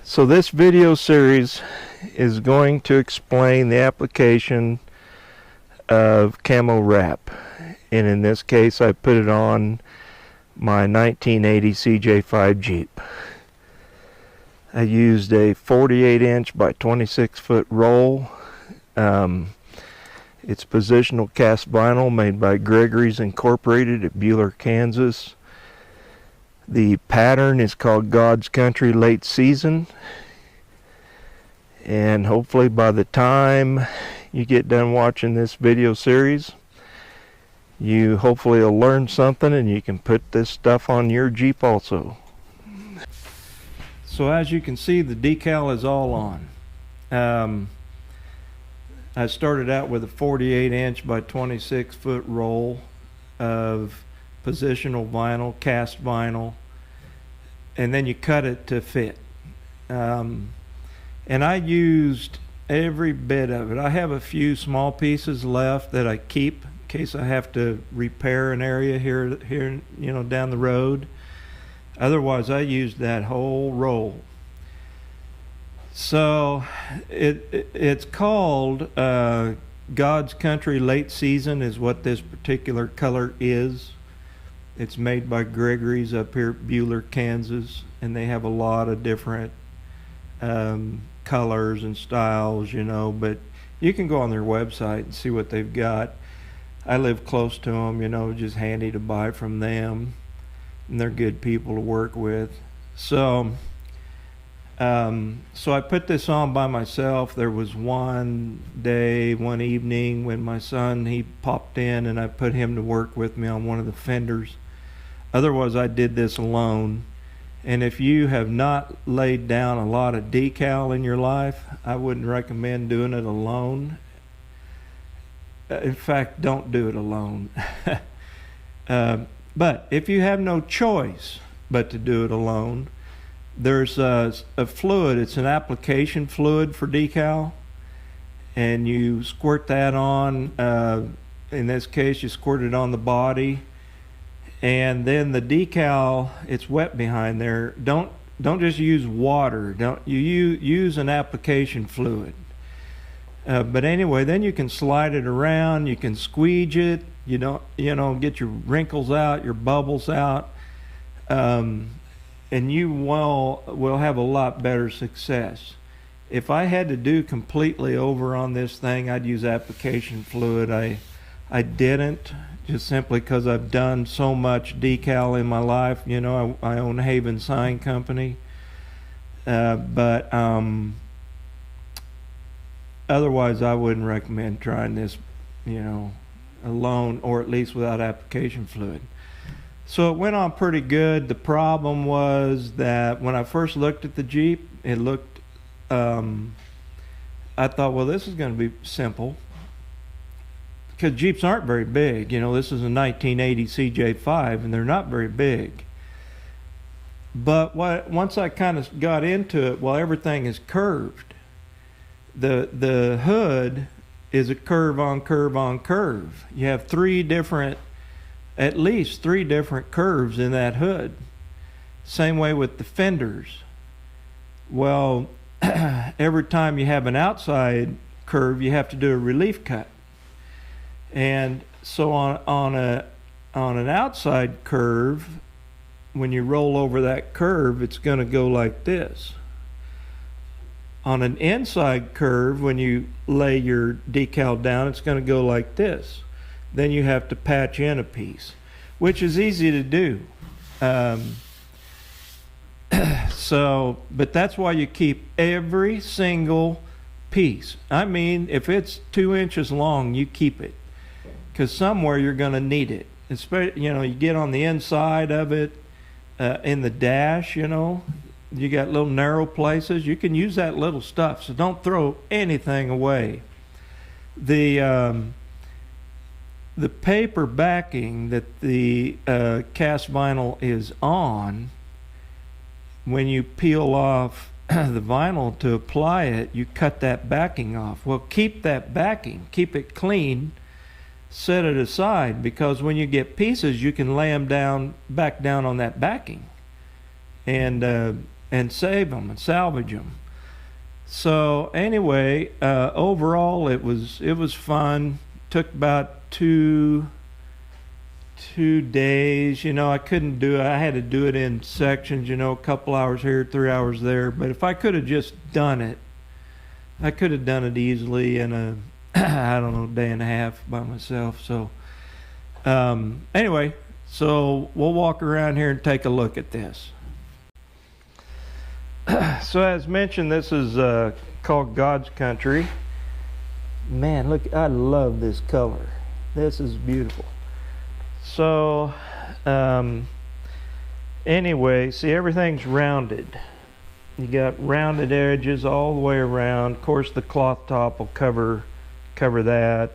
So this video series is going to explain the application of camo wrap, and in this case I put it on my 1980 CJ5 Jeep. I used a 48-inch by 26-foot roll. It's positional cast vinyl made by Gregory's Incorporated at Buhler, Kansas. The pattern is called God's Country Late Season, and hopefully by the time you get done watching this video series, you hopefully will learn something and you can put this stuff on your Jeep also. So as you can see, the decal is all on. I started out with a 48-inch by 26-foot roll of positional vinyl, cast vinyl, and then you cut it to fit. And I used every bit of it. I have a few small pieces left that I keep in case I have to repair an area here, down the road. Otherwise, I used that whole roll. So it's called God's Country Late Season is what this particular color is. It's made by Gregory's up here at Buhler, Kansas, and they have a lot of different colors and styles, but you can go on their website and see what they've got. I live close to them, just handy to buy from them, and they're good people to work with. So I put this on by myself. There was one evening when my son, he popped in and I put him to work with me on one of the fenders. Otherwise, I did this alone. And if you have not laid down a lot of decal in your life, I wouldn't recommend doing it alone. In fact, don't do it alone. But if you have no choice but to do it alone, there's a fluid. It's an application fluid for decal, and you squirt that on. In this case, you squirt it on the body, and then the decal, it's wet behind there. Don't just use water. Don't you use an application fluid. But anyway, then you can slide it around. You can squeege it. You don't get your wrinkles out, your bubbles out. And you will have a lot better success. If I had to do completely over on this thing, I'd use application fluid. I didn't, just simply because I've done so much decal in my life. I own Haven Sign Company. But otherwise, I wouldn't recommend trying this, alone, or at least without application fluid. So it went on pretty good. The problem was that when I first looked at the Jeep, it looked, I thought, well, this is going to be simple. Because Jeeps aren't very big. This is a 1980 CJ5, and they're not very big. But once I kind of got into it, well, everything is curved. The hood is a curve on curve on curve. You have at least three different curves in that hood. Same way with the fenders. Well, every time you have an outside curve, you have to do a relief cut. And so on an outside curve, when you roll over that curve, it's going to go like this. On an inside curve, when you lay your decal down, it's going to go like this. Then you have to patch in a piece, which is easy to do. But that's why you keep every single piece. I mean, if it's 2 inches long, you keep it, because somewhere you're going to need it. Especially, you get on the inside of it, in the dash, you got little narrow places. You can use that little stuff, so don't throw anything away. The paper backing that the cast vinyl is on, when you peel off the vinyl to apply it, you cut that backing off. Well, keep that backing, keep it clean, set it aside, because when you get pieces, you can lay them back down on that backing. And and save them and salvage them. So anyway, overall it was fun. Took about two days. I couldn't do it. I had to do it in sections, a couple hours here, 3 hours there. But if I could have just done it, I could have done it easily in a I don't know, day and a half by myself. So anyway, so we'll walk around here and take a look at this. So as mentioned, this is called God's Country. Man, look, I love this color. This is beautiful. So anyway, see, everything's rounded. You got rounded edges all the way around. Of course, the cloth top will cover that.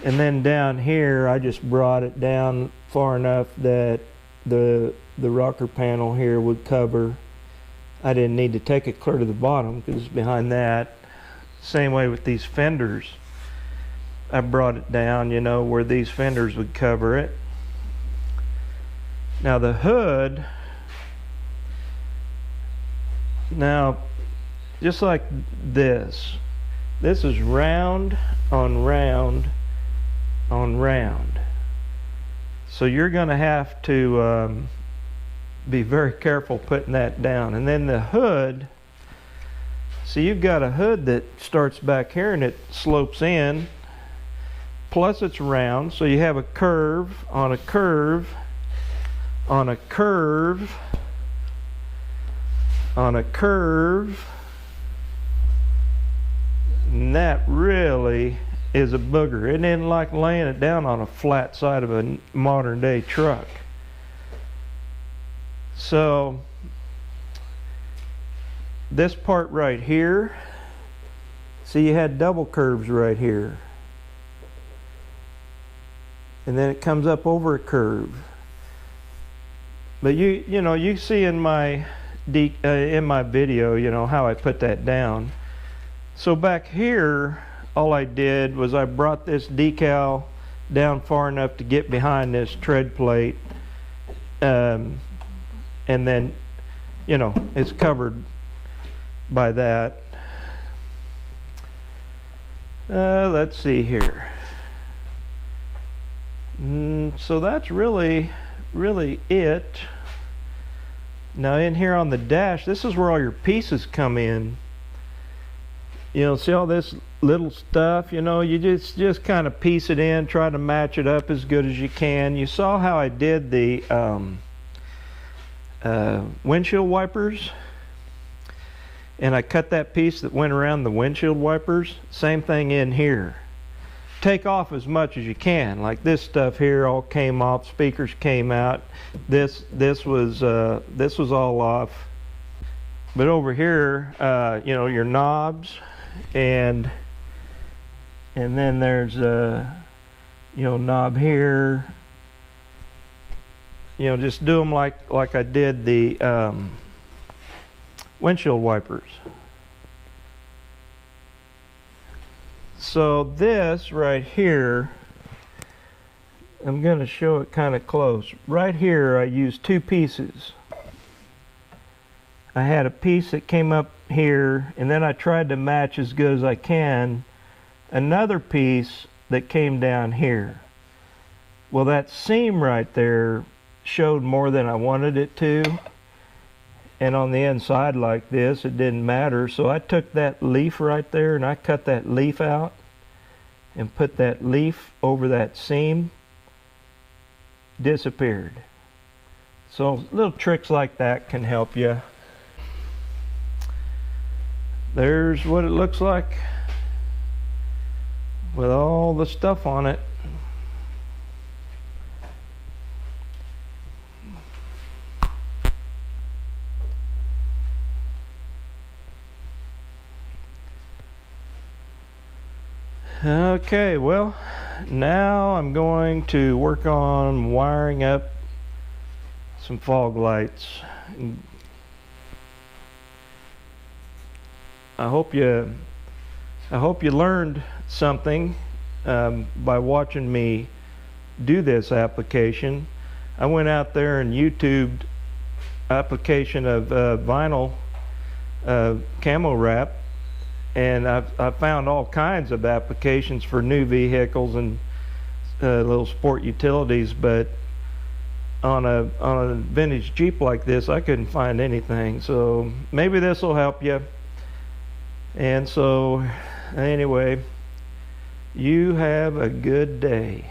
And then down here, I just brought it down far enough that the rocker panel here would cover. I didn't need to take it clear to the bottom because it's behind that. Same way with these fenders. I brought it down, where these fenders would cover it. Now the hood, now just like this is round on round on round. So you're going to have to be very careful putting that down. And then the hood, so you've got a hood that starts back here and it slopes in, plus it's round, so you have a curve on a curve on a curve on a curve, and that really is a booger. It isn't like laying it down on a flat side of a modern day truck. So this part right here, see, you had double curves right here, and then it comes up over a curve. But you see in my video, how I put that down. So back here, all I did was I brought this decal down far enough to get behind this tread plate, and then it's covered by that. Let's see here. So that's really it. Now in here on the dash, this is where all your pieces come in. See all this little stuff, you just kind of piece it in, try to match it up as good as you can. You saw how I did the windshield wipers, and I cut that piece that went around the windshield wipers. Same thing in here. Take off as much as you can. Like this stuff here all came off, speakers came out. This was all off. But over here, your knobs, and then there's a knob here. Just do them like I did the windshield wipers. So this right here, I'm going to show it kind of close. Right here I used two pieces. I had a piece that came up here, and then I tried to match as good as I can another piece that came down here. Well, that seam right there showed more than I wanted it to, and on the inside like this it didn't matter, so I took that leaf right there and I cut that leaf out and put that leaf over that seam. Disappeared. So little tricks like that can help you. There's what it looks like with all the stuff on it. Okay, well, now I'm going to work on wiring up some fog lights. I hope you learned something by watching me do this application. I went out there and YouTubed application of vinyl camo wrap, and I've found all kinds of applications for new vehicles and little sport utilities, but on a vintage Jeep like this, I couldn't find anything. So maybe this will help you. And so anyway, you have a good day.